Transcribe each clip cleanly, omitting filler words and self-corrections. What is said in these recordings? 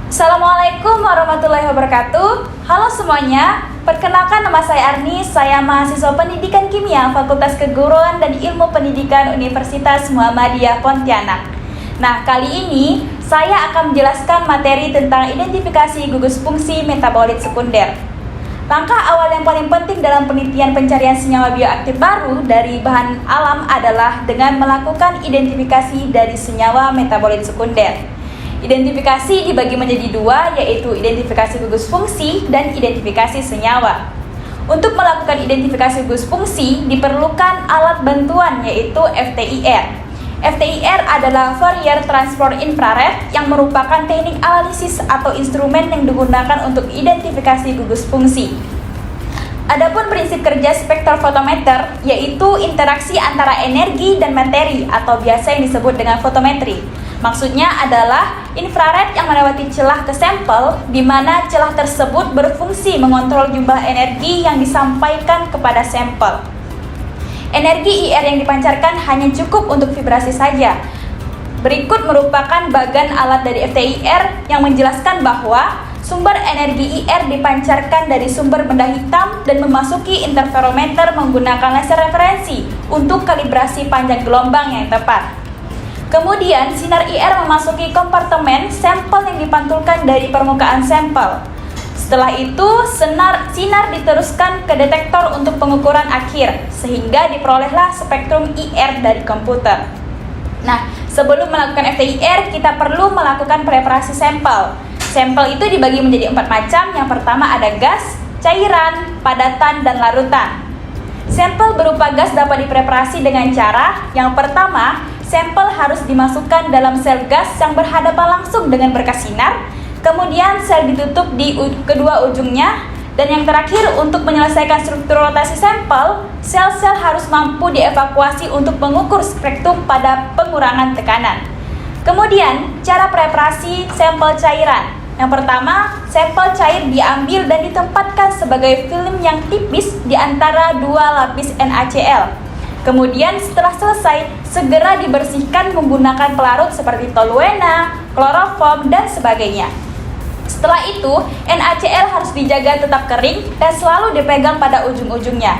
Assalamualaikum warahmatullahi wabarakatuh. Halo semuanya, perkenalkan nama saya Arni. Saya mahasiswa Pendidikan Kimia Fakultas Keguruan dan Ilmu Pendidikan Universitas Muhammadiyah Pontianak. Nah, kali ini saya akan menjelaskan materi tentang identifikasi gugus fungsi metabolit sekunder. Langkah awal yang paling penting dalam penelitian pencarian senyawa bioaktif baru dari bahan alam adalah dengan melakukan identifikasi dari senyawa metabolit sekunder. Identifikasi dibagi menjadi dua, yaitu identifikasi gugus fungsi dan identifikasi senyawa. Untuk melakukan identifikasi gugus fungsi diperlukan alat bantuan, yaitu FTIR. FTIR adalah Fourier Transform Infrared yang merupakan teknik analisis atau instrumen yang digunakan untuk identifikasi gugus fungsi. Adapun prinsip kerja spektrofotometer yaitu interaksi antara energi dan materi atau biasa yang disebut dengan fotometri. Maksudnya adalah infrared yang melewati celah ke sampel, di mana celah tersebut berfungsi mengontrol jumlah energi yang disampaikan kepada sampel. Energi IR yang dipancarkan hanya cukup untuk vibrasi saja. Berikut merupakan bagan alat dari FTIR yang menjelaskan bahwa sumber energi IR dipancarkan dari sumber benda hitam dan memasuki interferometer menggunakan laser referensi untuk kalibrasi panjang gelombang yang tepat. Kemudian, sinar IR memasuki kompartemen sampel yang dipantulkan dari permukaan sampel. Setelah itu, sinar diteruskan ke detektor untuk pengukuran akhir, sehingga diperolehlah spektrum IR dari komputer. Nah, sebelum melakukan FTIR, kita perlu melakukan preparasi sampel. Sampel itu dibagi menjadi 4 macam. Yang pertama ada gas, cairan, padatan, dan larutan. Sampel berupa gas dapat dipreparasi dengan cara yang pertama, sampel harus dimasukkan dalam sel gas yang berhadapan langsung dengan berkas sinar. Kemudian sel ditutup di kedua ujungnya. Dan yang terakhir, untuk menyelesaikan struktur rotasi sampel, sel-sel harus mampu dievakuasi untuk mengukur spektrum pada pengurangan tekanan. Kemudian, cara preparasi sampel cairan. Yang pertama, sampel cair diambil dan ditempatkan sebagai film yang tipis di antara dua lapis NaCl. Kemudian setelah selesai, segera dibersihkan menggunakan pelarut seperti toluena, kloroform, dan sebagainya. Setelah itu, NaCl harus dijaga tetap kering dan selalu dipegang pada ujung-ujungnya.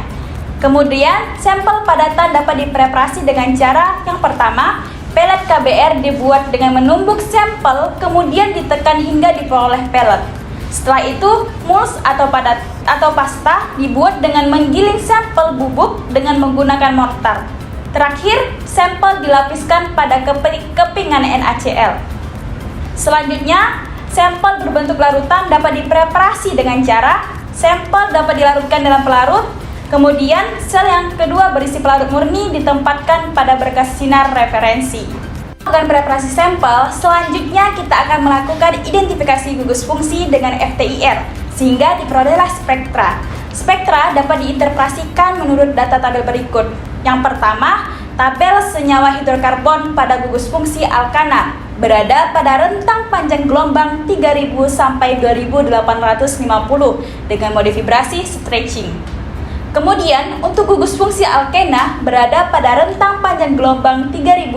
Kemudian, sampel padatan dapat dipreparasi dengan cara yang pertama, pelet KBr dibuat dengan menumbuk sampel, kemudian ditekan hingga diperoleh pelet. Setelah itu, mulch atau pasta dibuat dengan menggiling sampel bubuk dengan menggunakan mortar. Terakhir, sampel dilapiskan pada kepingan NaCl. Selanjutnya, sampel berbentuk larutan dapat dipreparasi dengan cara sampel dapat dilarutkan dalam pelarut. Kemudian, sel yang kedua berisi pelarut murni ditempatkan pada berkas sinar referensi. Dengan preparasi sampel, selanjutnya kita akan melakukan identifikasi gugus fungsi dengan FTIR, sehingga diperolehlah spektra. Spektra dapat diinterpretasikan menurut data tabel berikut. Yang pertama, tabel senyawa hidrokarbon pada gugus fungsi alkana berada pada rentang panjang gelombang 3000 sampai 2850 dengan mode vibrasi stretching. Kemudian, untuk gugus fungsi alkena berada pada rentang panjang gelombang 3100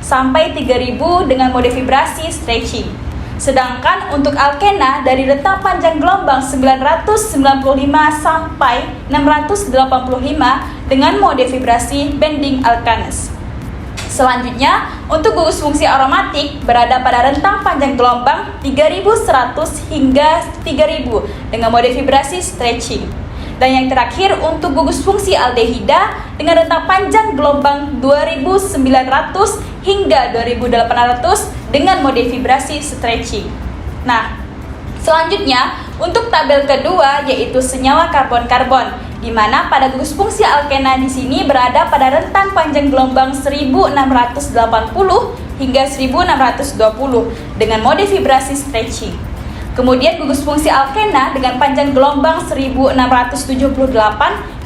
sampai 3000 dengan mode vibrasi stretching. Sedangkan untuk alkena dari rentang panjang gelombang 995 sampai 685 dengan mode vibrasi bending alkanes. Selanjutnya, untuk gugus fungsi aromatik berada pada rentang panjang gelombang 3100 hingga 3000 dengan mode vibrasi stretching. Dan yang terakhir, untuk gugus fungsi aldehida dengan rentang panjang gelombang 2900 hingga 2800 dengan mode vibrasi stretching. Nah, selanjutnya untuk tabel kedua yaitu senyawa karbon-karbon, di mana pada gugus fungsi alkena di sini berada pada rentang panjang gelombang 1680 hingga 1620 dengan mode vibrasi stretching. Kemudian gugus fungsi alkena dengan panjang gelombang 1678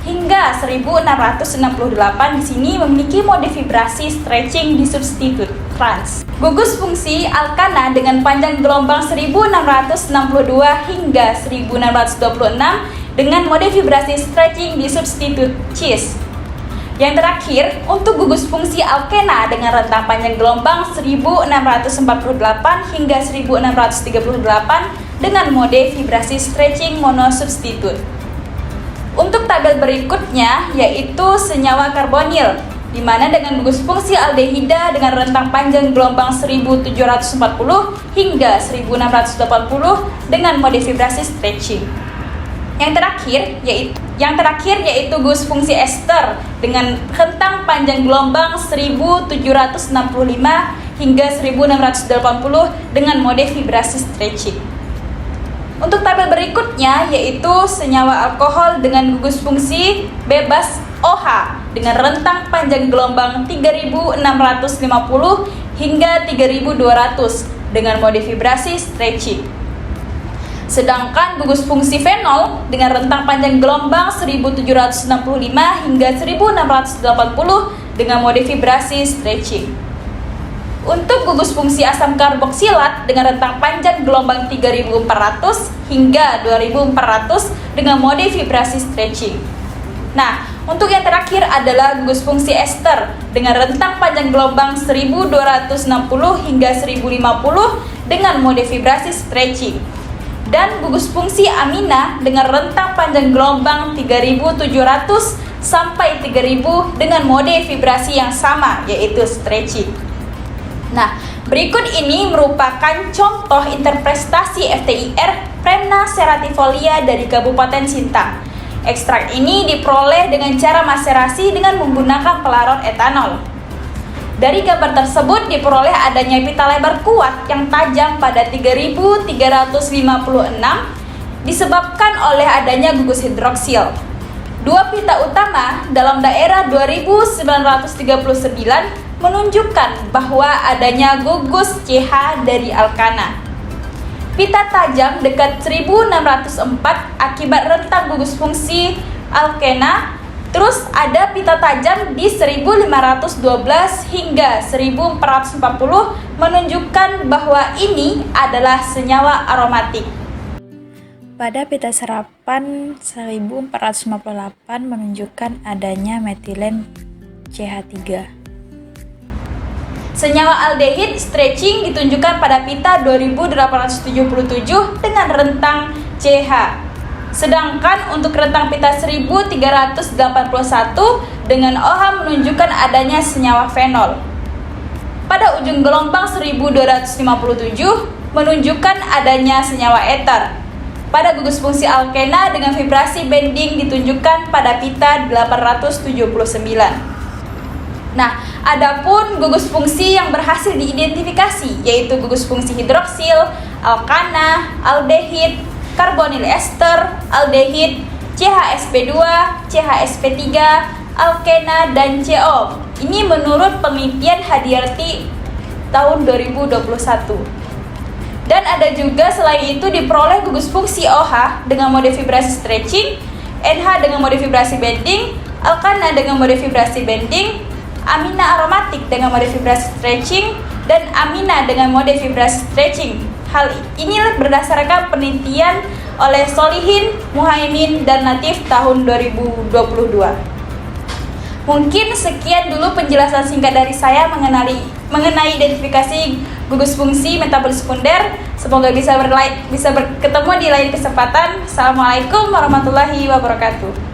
hingga 1668 di sini memiliki mode vibrasi stretching di substitut trans. Gugus fungsi alkana dengan panjang gelombang 1662 hingga 1626 dengan mode vibrasi stretching di substitut cis. Yang terakhir, untuk gugus fungsi alkena dengan rentang panjang gelombang 1648 hingga 1638 dengan mode vibrasi stretching monosubstitut. Untuk tabel berikutnya yaitu senyawa karbonil, di mana dengan gugus fungsi aldehida dengan rentang panjang gelombang 1740 hingga 1680 dengan mode vibrasi stretching. Yang terakhir yaitu gugus fungsi ester dengan rentang panjang gelombang 1765 hingga 1680 dengan mode vibrasi stretching. Untuk tabel berikutnya yaitu senyawa alkohol dengan gugus fungsi bebas OH dengan rentang panjang gelombang 3650 hingga 3200 dengan mode vibrasi stretching. Sedangkan gugus fungsi fenol dengan rentang panjang gelombang 1765 hingga 1680 dengan mode vibrasi stretching. Untuk gugus fungsi asam karboksilat dengan rentang panjang gelombang 3400 hingga 2400 dengan mode vibrasi stretching. Nah, untuk yang terakhir adalah gugus fungsi ester dengan rentang panjang gelombang 1260 hingga 1050 dengan mode vibrasi stretching. Dan gugus fungsi amina dengan rentang panjang gelombang 3700 sampai 3000 dengan mode vibrasi yang sama yaitu stretching. Nah, berikut ini merupakan contoh interpretasi FTIR Premna ceratifolia dari Kabupaten Sintang. Ekstrak ini diperoleh dengan cara maserasi dengan menggunakan pelarut etanol. Dari gambar tersebut diperoleh adanya pita lebar kuat yang tajam pada 3356 disebabkan oleh adanya gugus hidroksil. Dua pita utama dalam daerah 2939 menunjukkan bahwa adanya gugus CH dari alkana. Pita tajam dekat 1604 akibat rentang gugus fungsi alkena. Terus ada pita tajam di 1512 hingga 1440 menunjukkan bahwa ini adalah senyawa aromatik. Pada pita serapan 1458 menunjukkan adanya metilen CH3. Senyawa aldehid stretching ditunjukkan pada pita 2877 dengan rentang CH. Sedangkan untuk rentang pita 1381 dengan OH menunjukkan adanya senyawa fenol. Pada ujung gelombang 1257 menunjukkan adanya senyawa eter. Pada gugus fungsi alkena dengan vibrasi bending ditunjukkan pada pita 879. Nah, adapun gugus fungsi yang berhasil diidentifikasi yaitu gugus fungsi hidroksil, alkana, aldehid, karbonil ester, aldehid, CHSP2, CHSP3, alkena, dan CO. Ini menurut penelitian Hadiarti tahun 2021. Dan ada juga selain itu diperoleh gugus fungsi OH dengan mode vibrasi stretching, NH dengan mode vibrasi bending, alkana dengan mode vibrasi bending, amina aromatik dengan mode vibrasi stretching, dan amina dengan mode vibrasi stretching. Hal ini berdasarkan penelitian oleh Solihin, Muhaimin, dan Latif tahun 2022. Mungkin sekian dulu penjelasan singkat dari saya mengenai identifikasi gugus fungsi metabolis sekunder. Semoga bisa ketemu di lain kesempatan. Assalamualaikum warahmatullahi wabarakatuh.